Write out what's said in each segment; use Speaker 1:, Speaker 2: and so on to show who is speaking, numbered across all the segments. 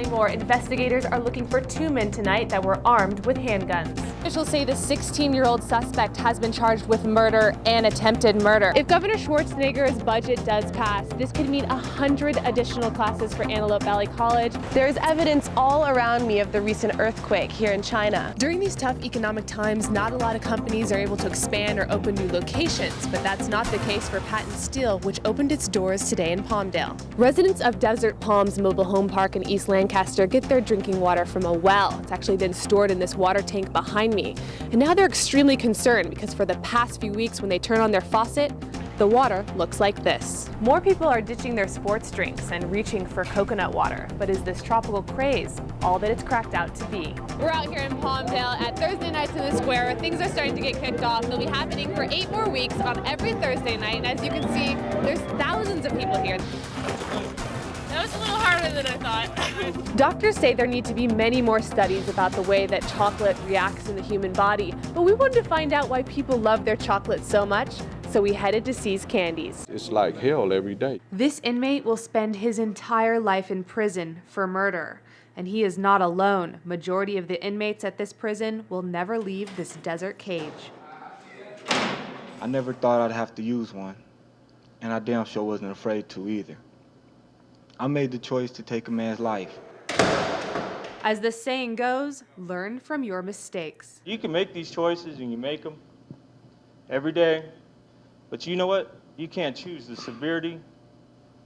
Speaker 1: More, investigators are looking for 2 men tonight that were armed with handguns. Officials say the 16-year-old suspect has been charged with murder and attempted murder. If Governor Schwarzenegger's budget does pass, this could mean 100 additional classes for Antelope Valley College. There's evidence all around me of the recent earthquake here in China. During these tough economic times, not a lot of companies are able to expand or open new locations, but that's not the case for Patent Steel, which opened its doors today in Palmdale. Residents of Desert Palms Mobile Home Park in East Lancaster get their drinking water from a well. It's actually been stored in this water tank behind me. And now they're extremely concerned because for the past few weeks when they turn on their faucet, the water looks like this. More people are ditching their sports drinks and reaching for coconut water. But is this tropical craze all that it's cracked out to be? We're out here in Palmdale at Thursday Nights in the Square where things are starting to get kicked off. They'll be happening for 8 more weeks on every Thursday night. And as you can see, there's thousands of people here. That was a little harder than I thought. Doctors say there need to be many more studies about the way that chocolate reacts in the human body, but we wanted to find out why people love their chocolate so much, so we headed to See's Candies.
Speaker 2: It's like hell every day.
Speaker 1: This inmate will spend his entire life in prison for murder, and he is not alone. Majority of the inmates at this prison will never leave this desert cage.
Speaker 3: I never thought I'd have to use one, and I damn sure wasn't afraid to either. I made the choice to take a man's life.
Speaker 1: As the saying goes, learn from your mistakes.
Speaker 4: You can make these choices and you make them every day, but you know what? You can't choose the severity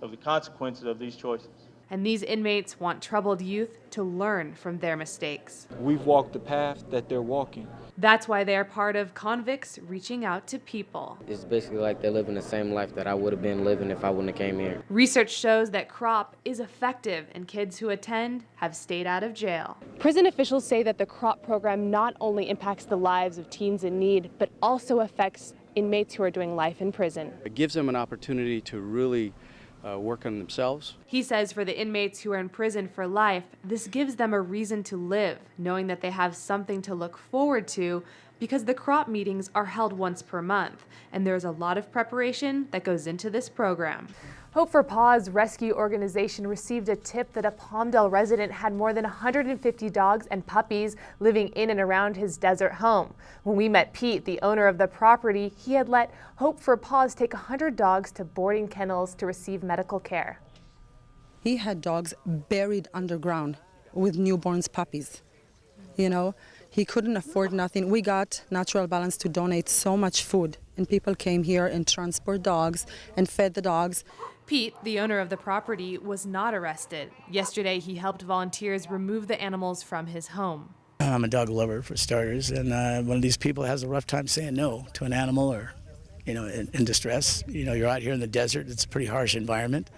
Speaker 4: of the consequences of these choices.
Speaker 1: And these inmates want troubled youth to learn from their mistakes.
Speaker 2: We've walked the path that they're walking.
Speaker 1: That's why they are part of Convicts Reaching Out to People.
Speaker 5: It's basically like they're living the same life that I would have been living if I wouldn't have came here.
Speaker 1: Research shows that CROP is effective and kids who attend have stayed out of jail. Prison officials say that the CROP program not only impacts the lives of teens in need, but also affects inmates who are doing life in prison.
Speaker 6: It gives them an opportunity to really work on themselves.
Speaker 1: He says for the inmates who are in prison for life, this gives them a reason to live, knowing that they have something to look forward to because the CROP meetings are held once per month, and there's a lot of preparation that goes into this program. Hope for Paws rescue organization received a tip that a Palmdale resident had more than 150 dogs and puppies living in and around his desert home. When we met Pete, the owner of the property, he had let Hope for Paws take 100 dogs to boarding kennels to receive medical care.
Speaker 7: He had dogs buried underground with newborns, puppies. You know, he couldn't afford nothing. We got Natural Balance to donate so much food, and people came here and transport dogs and fed the dogs.
Speaker 1: Pete, the owner of the property, was not arrested. Yesterday, he helped volunteers remove the animals from his home.
Speaker 8: I'm a dog lover, for starters, and one of these people has a rough time saying no to an animal or, you know, in distress. You know, you're out here in the desert. It's a pretty harsh environment.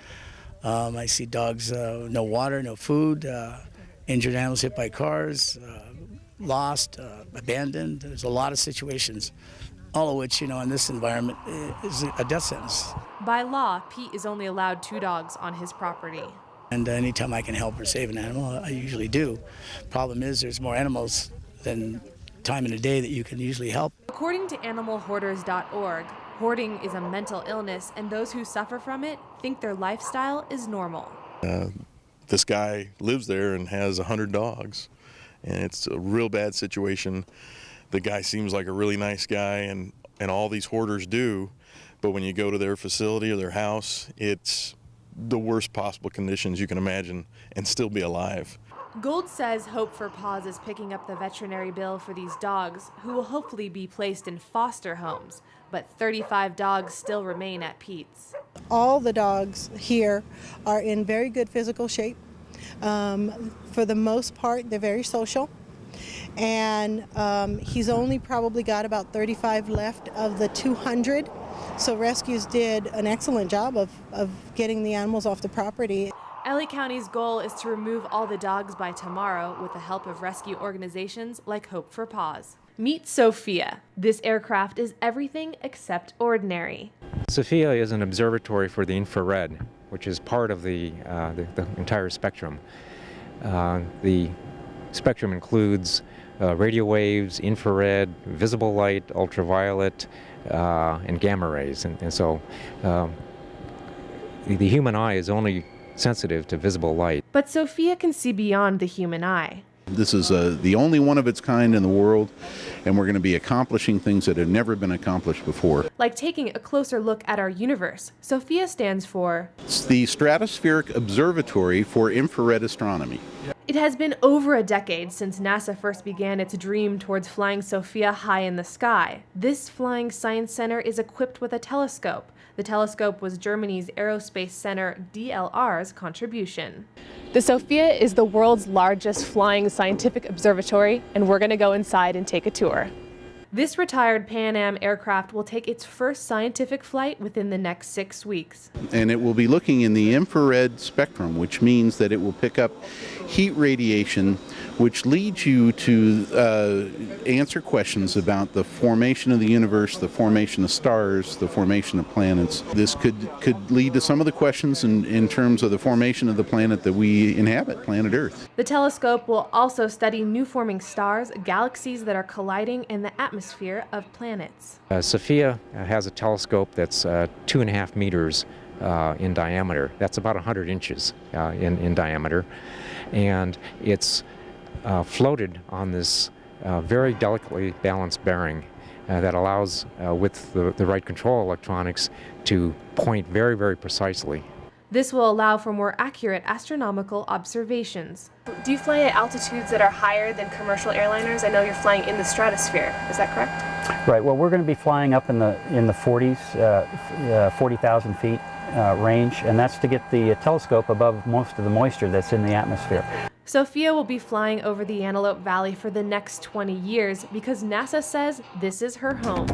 Speaker 8: I see dogs, no water, no food, injured animals hit by cars, lost, abandoned. There's a lot of situations, all of which, you know, in this environment is a death sentence.
Speaker 1: By law, Pete is only allowed 2 dogs on his property.
Speaker 8: And anytime I can help or save an animal, I usually do. Problem is there's more animals than time in a day that you can usually help.
Speaker 1: According to animalhoarders.org, hoarding is a mental illness, and those who suffer from it think their lifestyle is normal.
Speaker 9: This guy lives there and has 100 dogs, and it's a real bad situation. The guy seems like a really nice guy, and all these hoarders do, but when you go to their facility or their house, it's the worst possible conditions you can imagine and still be alive.
Speaker 1: Gold says Hope for Paws is picking up the veterinary bill for these dogs, who will hopefully be placed in foster homes, but 35 dogs still remain at Pete's.
Speaker 10: All the dogs here are in very good physical shape. For the most part, they're very social. And he's only probably got about 35 left of the 200. So rescues did an excellent job of getting the animals off the property.
Speaker 1: LA County's goal is to remove all the dogs by tomorrow with the help of rescue organizations like Hope for Paws. Meet Sophia. This aircraft is everything except ordinary.
Speaker 11: Sophia is an observatory for the infrared, which is part of the entire spectrum. The spectrum includes radio waves, infrared, visible light, ultraviolet, and gamma rays. And so the human eye is only sensitive to visible light.
Speaker 1: But Sophia can see beyond the human eye.
Speaker 12: This is the only one of its kind in the world, and we're going to be accomplishing things that have never been accomplished before.
Speaker 1: Like taking a closer look at our universe. Sophia stands for...
Speaker 12: It's the Stratospheric Observatory for Infrared Astronomy.
Speaker 1: It has been over a decade since NASA first began its dream towards flying Sophia high in the sky. This flying science center is equipped with a telescope. The telescope was Germany's Aerospace Center DLR's contribution. The Sophia is the world's largest flying scientific observatory, and we're going to go inside and take a tour. This retired Pan Am aircraft will take its first scientific flight within the next 6 weeks.
Speaker 12: And it will be looking in the infrared spectrum, which means that it will pick up heat radiation, which leads you to answer questions about the formation of the universe, the formation of stars, the formation of planets. This could lead to some of the questions in terms of the formation of the planet that we inhabit, planet Earth.
Speaker 1: The telescope will also study new forming stars, galaxies that are colliding, and the atmosphere of planets.
Speaker 11: Sophia has a telescope that's 2.5 meters in diameter. That's about 100 inches in diameter. And it's floated on this very delicately balanced bearing that allows, with the right control electronics, to point very, very precisely.
Speaker 1: This will allow for more accurate astronomical observations. Do you fly at altitudes that are higher than commercial airliners? I know you're flying in the stratosphere. Is that correct?
Speaker 13: Right. Well, we're going to be flying up in the 40s, 40,000 feet range, and that's to get the telescope above most of the moisture that's in the atmosphere.
Speaker 1: Sophia will be flying over the Antelope Valley for the next 20 years because NASA says this is her home.